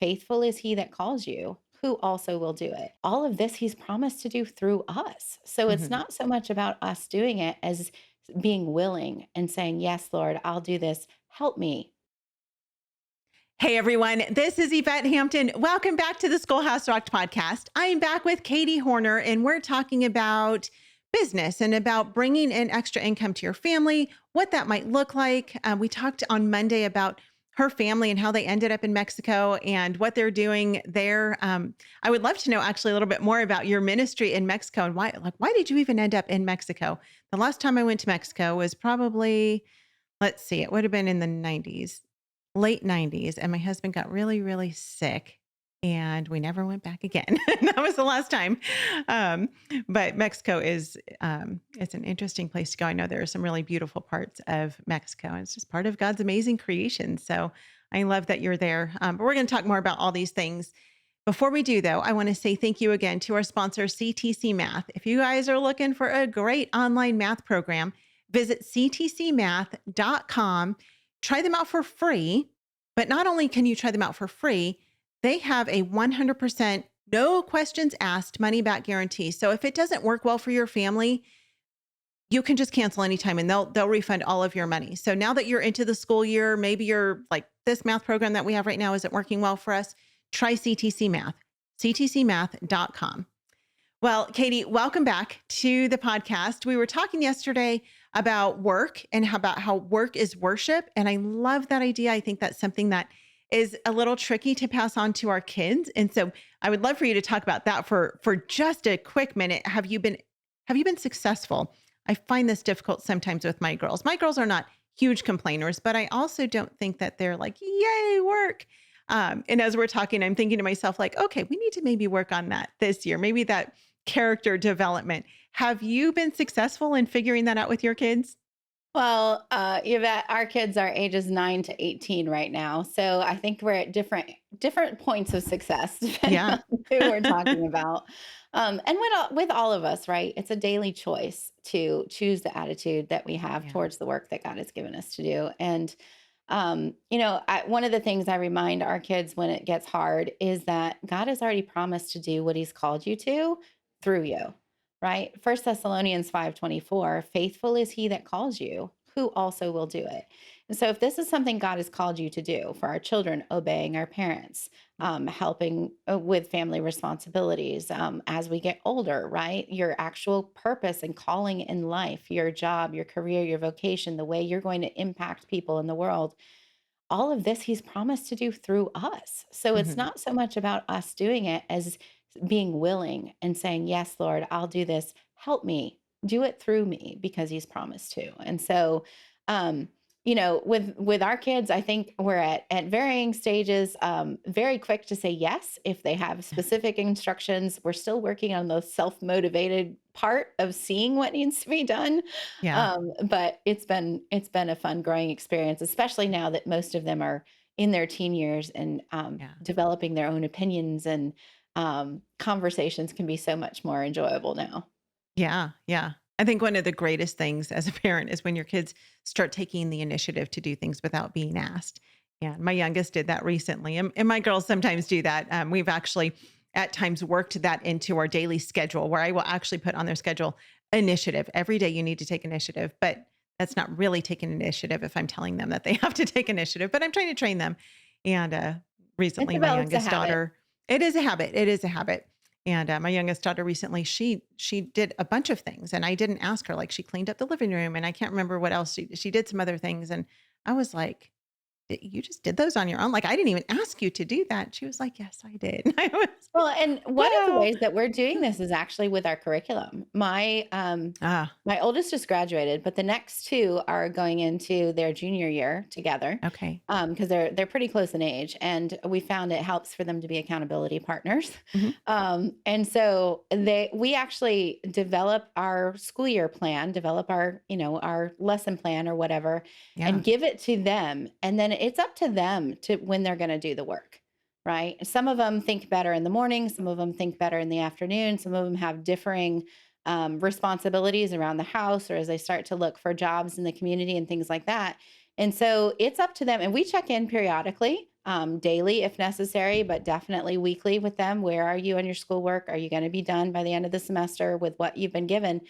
faithful is he that calls you, who also will do it. All of this he's promised to do through us. So it's Mhm. not so much about us doing it as being willing and saying, yes, Lord, I'll do this. Help me. Hey everyone, this is Yvette Hampton. Welcome back to the Schoolhouse Rocked Podcast. I am back with Katie Hornor, and we're talking about business and about bringing in extra income to your family, what that might look like. We talked on Monday about her family and how they ended up in Mexico and what they're doing there. I would love to know actually a little bit more about your ministry in Mexico and why did you even end up in Mexico? The last time I went to Mexico was probably, let's see, it would have been in the 90s, late 90s, and my husband got really, really sick, and we never went back again. That was the last time. Um, but Mexico is, it's an interesting place to go. I know there are some really beautiful parts of Mexico, and it's just part of God's amazing creation. So I love that you're there. But we're going to talk more about all these things. Before we do, though, I want to say thank you again to our sponsor, CTC Math. If you guys are looking for a great online math program, visit ctcmath.com. Try them out for free. But not only can you try them out for free, they have a 100% no questions asked money back guarantee. So if it doesn't work well for your family, you can just cancel anytime and they'll refund all of your money. So now that you're into the school year, maybe you're like, this math program that we have right now isn't working well for us. Try CTC Math, ctcmath.com. Well, Katie, welcome back to the podcast. We were talking yesterday about work and about how work is worship. And I love that idea. I think that's something that is a little tricky to pass on to our kids. And so I would love for you to talk about that for just a quick minute. Have you been successful? I find this difficult sometimes with my girls. My girls are not huge complainers, but I also don't think that they're like, yay, work. And as we're talking, I'm thinking to myself, like, okay, we need to maybe work on that this year. Maybe that character development. Have you been successful in figuring that out with your kids? Well, Yvette, our kids are ages 9 to 18 right now. So I think we're at different points of success, depending Yeah. on who we're talking about. And with all of us, right? It's a daily choice to choose the attitude that we have Yeah. towards the work that God has given us to do. And one of the things I remind our kids when it gets hard is that God has already promised to do what He's called you to through you, right? First Thessalonians 5:24, faithful is he that calls you, who also will do it. And so if this is something God has called you to do for our children, obeying our parents, helping with family responsibilities as we get older, right? Your actual purpose and calling in life, your job, your career, your vocation, the way you're going to impact people in the world, all of this he's promised to do through us. So it's Mhm. not so much about us doing it as being willing and saying, yes, Lord, I'll do this. Help me do it through me because he's promised to. And so, um, with our kids, I think we're at varying stages, very quick to say yes if they have specific instructions. We're still working on the self-motivated part of seeing what needs to be done. Yeah. But it's been a fun growing experience, especially now that most of them are in their teen years and Yeah. developing their own opinions and conversations can be so much more enjoyable now. Yeah. Yeah. I think one of the greatest things as a parent is when your kids start taking the initiative to do things without being asked. And my youngest did that recently. And my girls sometimes do that. We've actually at times worked that into our daily schedule where I will actually put on their schedule initiative. Every day you need to take initiative, but that's not really taking initiative if I'm telling them that they have to take initiative, but I'm trying to train them. And It recently, my develops a youngest habit. daughter, it is a habit. It is a habit. And my youngest daughter recently, she did a bunch of things, and I didn't ask her. Like she cleaned up the living room, and I can't remember what else she did some other things, and I was like, You just did those on your own? Like I didn't even ask you to do that." She was like, "Yes, I did." And I was, Well, and one of the wow. ways that we're doing this is actually with our curriculum. Ah, My oldest just graduated, but the next two are going into their junior year together okay. because they're pretty close in age, and we found it helps for them to be accountability partners. Mhm. And so we actually develop our school year plan, develop our lesson plan or whatever, Yeah. and give it to them, and then it's up to them to when they're going to do the work. Right. Some of them think better in the morning. Some of them think better in the afternoon. Some of them have differing responsibilities around the house or as they start to look for jobs in the community and things like that. And so it's up to them. And we check in periodically daily if necessary, but definitely weekly with them. Where are you on your schoolwork? Are you going to be done by the end of the semester with what you've been given?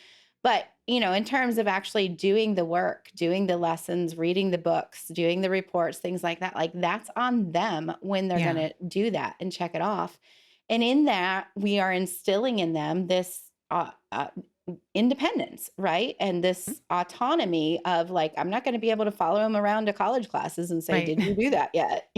But, in terms of actually doing the work, doing the lessons, reading the books, doing the reports, things like that's on them when they're going Yeah. to do that and check it off. And in that, we are instilling in them this independence, right? And Mhm. this autonomy of like, I'm not going to be able to follow them around to college classes and say, Right. did you do that yet?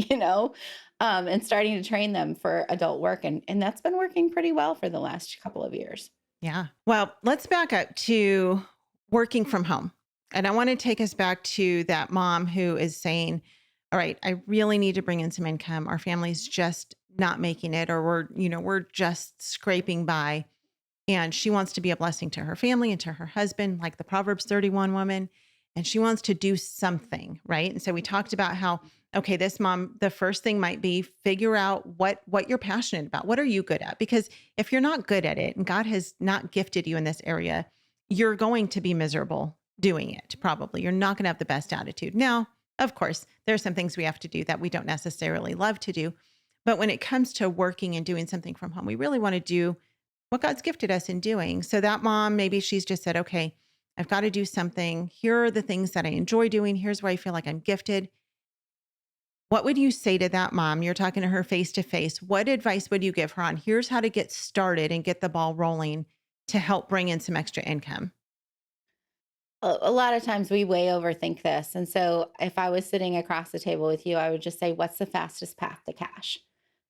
And starting to train them for adult work. And that's been working pretty well for the last couple of years. Yeah. Well, let's back up to working from home. And I want to take us back to that mom who is saying, all right, I really need to bring in some income. Our family's just not making it, or we're just scraping by. And she wants to be a blessing to her family and to her husband, like the Proverbs 31 woman. And she wants to do something, right? And so we talked about how, okay, this mom, the first thing might be figure out what you're passionate about. What are you good at? Because if you're not good at it and God has not gifted you in this area, you're going to be miserable doing it, probably. You're not going to have the best attitude. Now, of course, there are some things we have to do that we don't necessarily love to do. But when it comes to working and doing something from home, we really want to do what God's gifted us in doing. So that mom, maybe she's just said, okay, I've got to do something. Here are the things that I enjoy doing. Here's where I feel like I'm gifted. What would you say to that mom? You're talking to her face to face. What advice would you give her on here's how to get started and get the ball rolling to help bring in some extra income? A lot of times we way overthink this. And so if I was sitting across the table with you, I would just say, what's the fastest path to cash?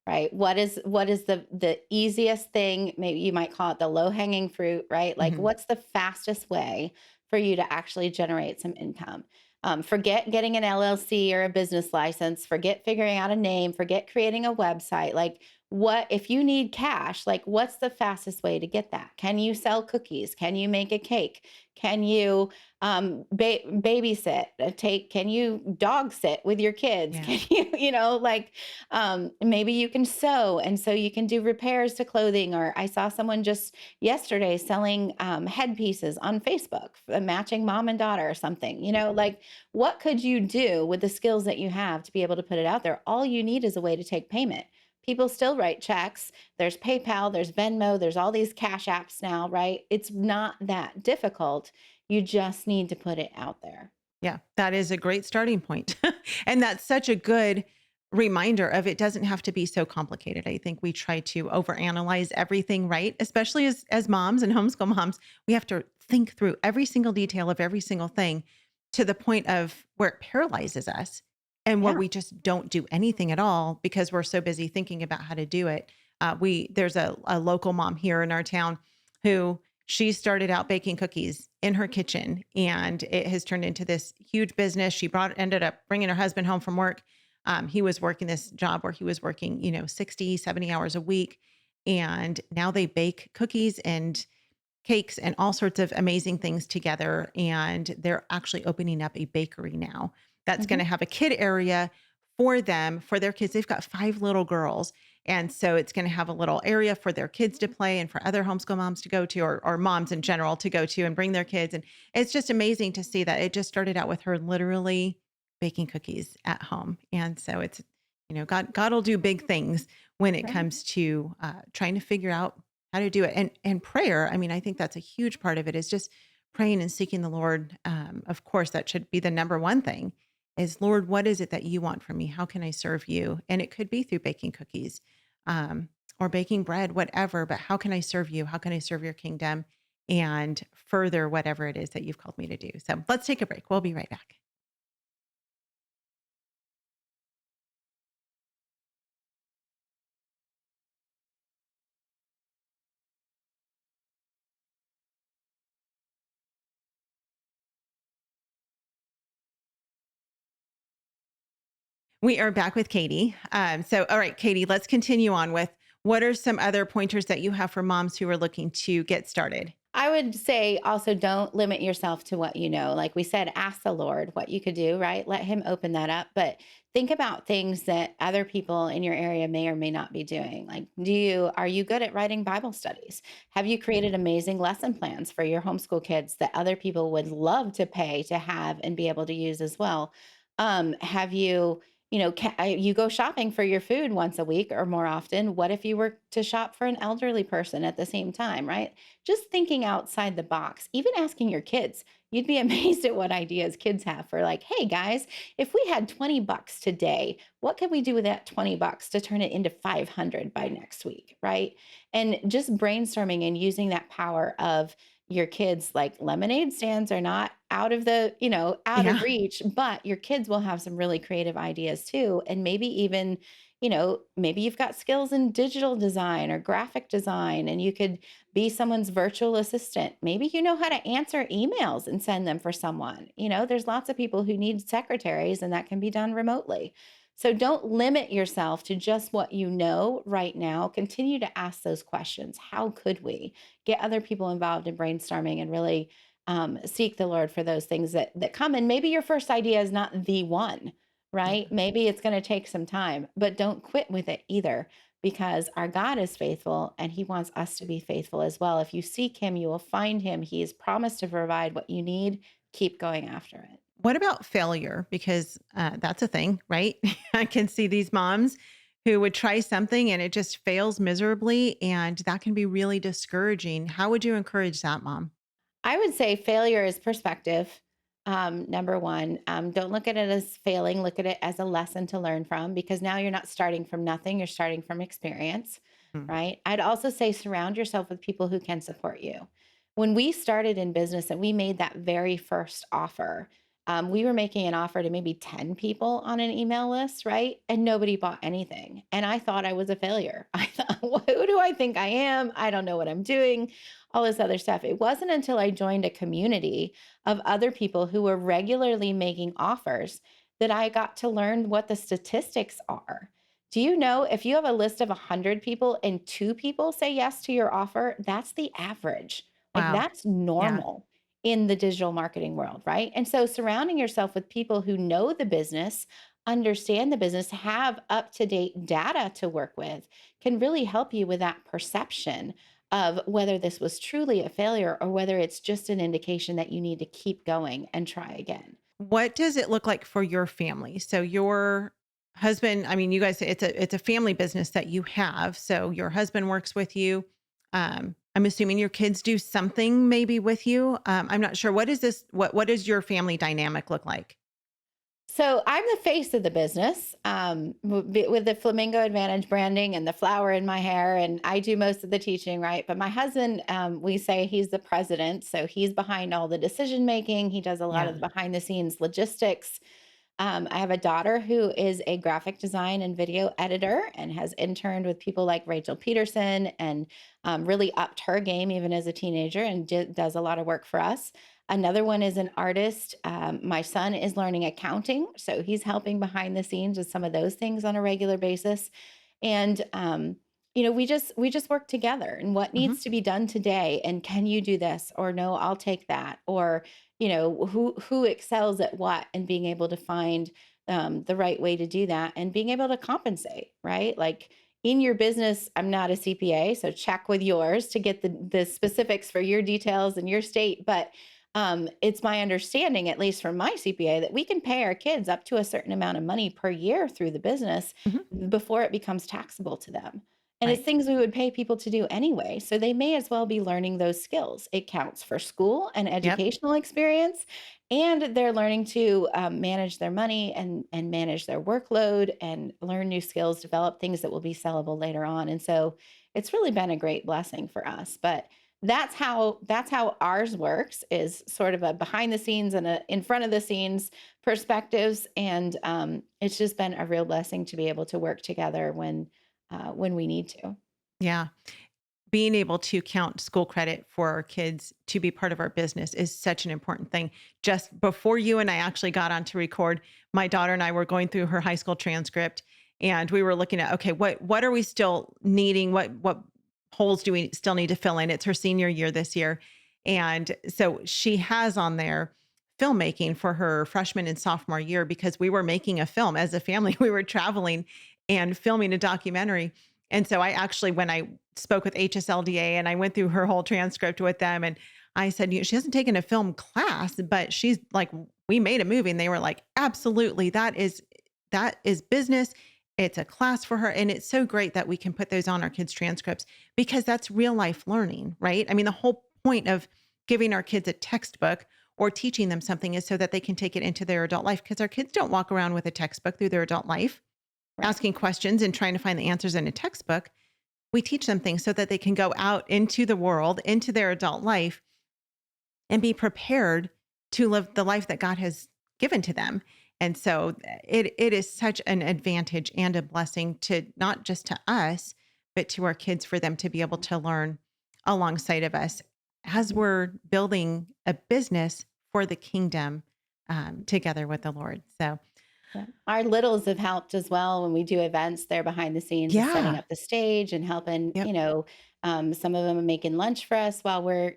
Right? What is the easiest thing? Maybe you might call it the low-hanging fruit, right? Like Mhm. what's the fastest way for you to actually generate some income? Forget getting an LLC or a business license, forget figuring out a name, forget creating a website. Like what if you need cash, like what's the fastest way to get that? Can you sell cookies? Can you make a cake? Can you babysit, can you dog sit with your kids? Yeah. Can you, maybe you can sew, and so you can do repairs to clothing. Or I saw someone just yesterday selling headpieces on Facebook, matching mom and daughter or something. Like what could you do with the skills that you have to be able to put it out there? All you need is a way to take payment. People still write checks. There's PayPal, there's Venmo, there's all these cash apps now, right? It's not that difficult. You just need to put it out there. Yeah, that is a great starting point. And that's such a good reminder of it doesn't have to be so complicated. I think we try to overanalyze everything, right? Especially as moms and homeschool moms, we have to think through every single detail of every single thing to the point of where it paralyzes us and where Yeah. we just don't do anything at all because we're so busy thinking about how to do it. There's a local mom here in our town who she started out baking cookies in her kitchen and it has turned into this huge business. Ended up bringing her husband home from work. He was working this job where he was working, 60, 70 hours a week. And now they bake cookies and cakes and all sorts of amazing things together. And they're actually opening up a bakery now that's going Mhm. to have a kid area for them, for their kids. They've got 5 little girls. And so it's going to have a little area for their kids to play and for other homeschool moms to go to, or moms in general to go to and bring their kids. And it's just amazing to see that it just started out with her literally baking cookies at home. And so it's, God will do big things when it Right. comes to trying to figure out how to do it. And prayer, I mean, I think that's a huge part of it is just praying and seeking the Lord. Of course, that should be the number one thing is, Lord, what is it that you want from me? How can I serve you? And it could be through baking cookies um, or baking bread, whatever, but how can I serve you? How can I serve your kingdom and further whatever it is that you've called me to do? So let's take a break. We'll be right back. We are back with Katie. All right, Katie, let's continue on with what are some other pointers that you have for moms who are looking to get started? I would say also don't limit yourself to what you know. Like we said, ask the Lord what you could do, right? Let Him open that up. But think about things that other people in your area may or may not be doing. Like, are you good at writing Bible studies? Have you created amazing lesson plans for your homeschool kids that other people would love to pay to have and be able to use as well? Have you you go shopping for your food once a week or more often. What if you were to shop for an elderly person at the same time, right? Just thinking outside the box, even asking your kids. You'd be amazed at what ideas kids have for like, hey guys, if we had 20 bucks today, what could we do with that 20 bucks to turn it into 500 by next week, right? And just brainstorming and using that power of your kids, like lemonade stands are not out of out of Yeah. reach, but your kids will have some really creative ideas too. And maybe even, maybe you've got skills in digital design or graphic design and you could be someone's virtual assistant. Maybe you know how to answer emails and send them for someone. There's lots of people who need secretaries and that can be done remotely. So don't limit yourself to just what you know right now. Continue to ask those questions. How could we get other people involved in brainstorming and really seek the Lord for those things that come? And maybe your first idea is not the one, Yeah. right? Maybe it's going to take some time, but don't quit with it either because our God is faithful and he wants us to be faithful as well. If you seek him, you will find him. He has promised to provide what you need. Keep going after it. What about failure? Because that's a thing, right? I can see these moms who would try something and it just fails miserably, and that can be really discouraging. How would you encourage that, mom? I would say failure is perspective. Number one, don't look at it as failing, look at it as a lesson to learn from because now you're not starting from nothing, you're starting from experience, Mhm. right? I'd also say surround yourself with people who can support you. When we started in business and we made that very first offer, we were making an offer to maybe 10 people on an email list, right? And nobody bought anything. And I thought I was a failure. I thought, who do I think I am? I don't know what I'm doing, all this other stuff. It wasn't until I joined a community of other people who were regularly making offers that I got to learn what the statistics are. Do you know if you have a list of 100 people and two people say yes to your offer, that's the average. Like Wow. that's Yeah. normal in the digital marketing world, right? And so surrounding yourself with people who know the business, understand the business, have up to date data to work with can really help you with that perception of whether this was truly a failure or whether it's just an indication that you need to keep going and try again. What does it look like for your family? So your husband, I mean, you guys, it's a family business that you have. So your husband works with you. I'm assuming your kids do something maybe with you. I'm not sure. What is this? What does your family dynamic look like? So I'm the face of the business with the Flamingo Advantage branding and the flower in my hair, and I do most of the teaching, right? But my husband, we say he's the president, so he's behind all the decision making. He does a lot Yeah. of the behind the scenes logistics. I have a daughter who is a graphic design and video editor and has interned with people like Rachel Peterson and really upped her game even as a teenager and does a lot of work for us. Another one is an artist. My son is learning accounting, so he's helping behind the scenes with some of those things on a regular basis. And we just work together. And what Hmm. needs to be done today? And can you do this? Or no, I'll take that. Or who excels at what and being able to find the right way to do that and being able to compensate, right? Like in your business, I'm not a CPA, so check with yours to get the specifics for your details and your state. But it's my understanding, at least from my CPA, that we can pay our kids up to a certain amount of money per year through the business Hmm. before it becomes taxable to them. And it's Right. things we would pay people to do anyway. So they may as well be learning those skills. It counts for school and Yep. educational experience. And they're learning to manage their money and manage their workload and learn new skills, develop things that will be sellable later on. And so it's really been a great blessing for us. But that's how ours works is sort of a behind the scenes and a in front of the scenes perspectives. And it's just been a real blessing to be able to work together when we need to. Yeah. Being able to count school credit for our kids to be part of our business is such an important thing. Just before you and I actually got on to record, my daughter and I were going through her high school transcript and we were looking at, okay, what are we still needing? What holes do we still need to fill in? It's her senior year this year. And so she has on there filmmaking for her freshman and sophomore year because we were making a film as a family. We were traveling and filming a documentary. And so I actually, when I spoke with HSLDA and I went through her whole transcript with them, and I said, she hasn't taken a film class, but she's like, we made a movie. And they were like, absolutely. that is business. It's a class for her. And it's so great that we can put those on our kids' transcripts because that's real life learning, right? I mean, the whole point of giving our kids a textbook or teaching them something is so that they can take it into their adult life because our kids don't walk around with a textbook through their adult life, Right. asking questions and trying to find the answers in a textbook. We teach them things so that they can go out into the world, into their adult life, and be prepared to live the life that God has given to them. And so it is such an advantage and a blessing to not just to us, but to our kids for them to be able to learn alongside of us as we're building a business for the kingdom together with the Lord. So Yeah. Our littles have helped as well when we do events. They're behind the scenes of setting yeah, up the stage and helping, yep. some of them are making lunch for us while we're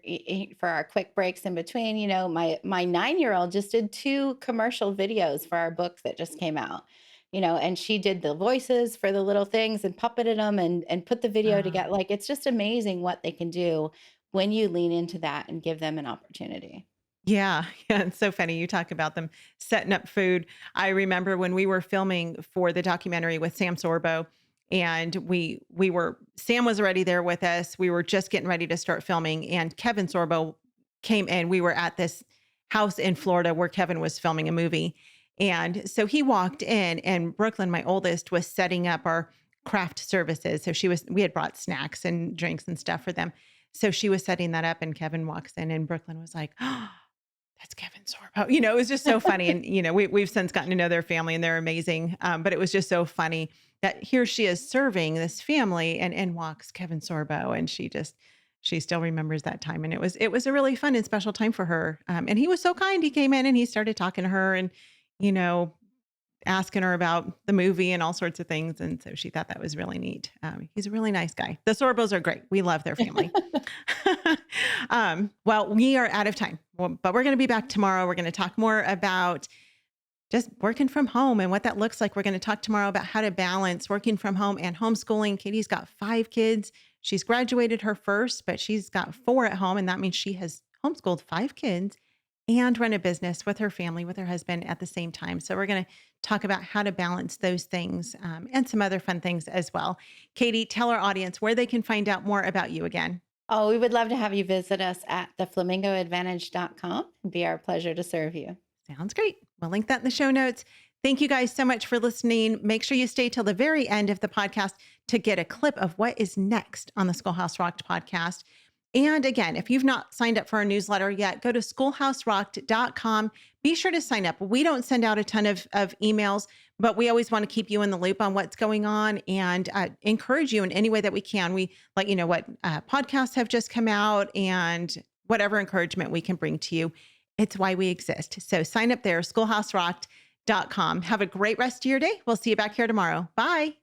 for our quick breaks in between. My 9-year-old just did 2 commercial videos for our book that just came out. And she did the voices for the little things and puppeted them and put the video Uh, together. Like it's just amazing what they can do when you lean into that and give them an opportunity. Yeah, yeah, it's so funny. You talk about them setting up food. I remember when we were filming for the documentary with Sam Sorbo, and we were Sam was already there with us. We were just getting ready to start filming, and Kevin Sorbo came in. We were at this house in Florida where Kevin was filming a movie. And so he walked in, and Brooklyn, my oldest, was setting up our craft services. So we had brought snacks and drinks and stuff for them. So she was setting that up, and Kevin walks in, and Brooklyn was like, "Oh, that's Kevin Sorbo." It was just so funny. And, we've since gotten to know their family and they're amazing. But it was just so funny that here she is serving this family and walks Kevin Sorbo. And she still remembers that time. And it was a really fun and special time for her. And he was so kind. He came in and he started talking to her and, you know, asking her about the movie and all sorts of things. And so she thought that was really neat. He's a really nice guy. The Sorbos are great. We love their family. Well, we are out of time, but we're going to be back tomorrow. We're going to talk more about just working from home and what that looks like. We're going to talk tomorrow about how to balance working from home and homeschooling. Katie's got 5 kids. She's graduated her first, but she's got 4 at home. And that means she has homeschooled 5 kids and run a business with her family, with her husband at the same time. So we're going to talk about how to balance those things and some other fun things as well. Katie, tell our audience where they can find out more about you again. Oh, we would love to have you visit us at theflamingoadvantage.com. It'd be our pleasure to serve you. Sounds great. We'll link that in the show notes. Thank you guys so much for listening. Make sure you stay till the very end of the podcast to get a clip of what is next on the Schoolhouse Rocked podcast. And again, if you've not signed up for our newsletter yet, go to schoolhouserocked.com. Be sure to sign up. We don't send out a ton of emails, but we always want to keep you in the loop on what's going on and encourage you in any way that we can. We let you know what podcasts have just come out and whatever encouragement we can bring to you. It's why we exist. So sign up there, schoolhouserocked.com. Have a great rest of your day. We'll see you back here tomorrow. Bye.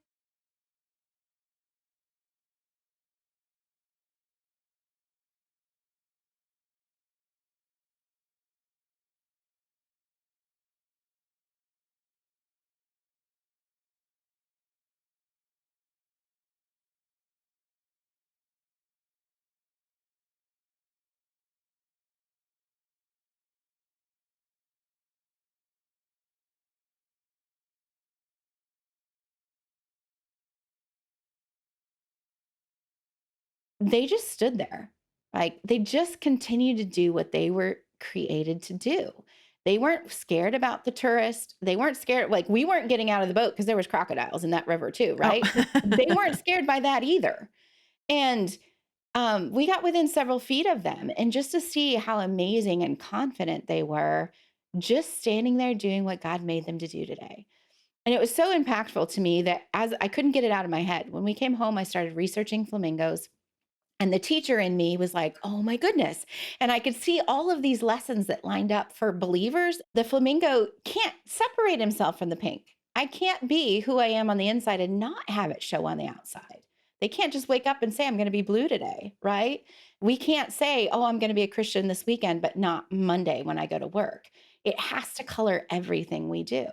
They just stood there. Like they just continued to do what they were created to do. They weren't scared about the tourist. They weren't scared. Like we weren't getting out of the boat because there was crocodiles in that river too, Oh. right? They weren't scared by that either. And we got within several feet of them. And just to see how amazing and confident they were, just standing there doing what God made them to do today. And it was so impactful to me that as I couldn't get it out of my head. When we came home, I started researching flamingos. And the teacher in me was like, oh my goodness. And I could see all of these lessons that lined up for believers. The flamingo can't separate himself from the pink. I can't be who I am on the inside and not have it show on the outside. They can't just wake up and say, I'm going to be blue today, right? We can't say, oh, I'm going to be a Christian this weekend, but not Monday when I go to work. It has to color everything we do.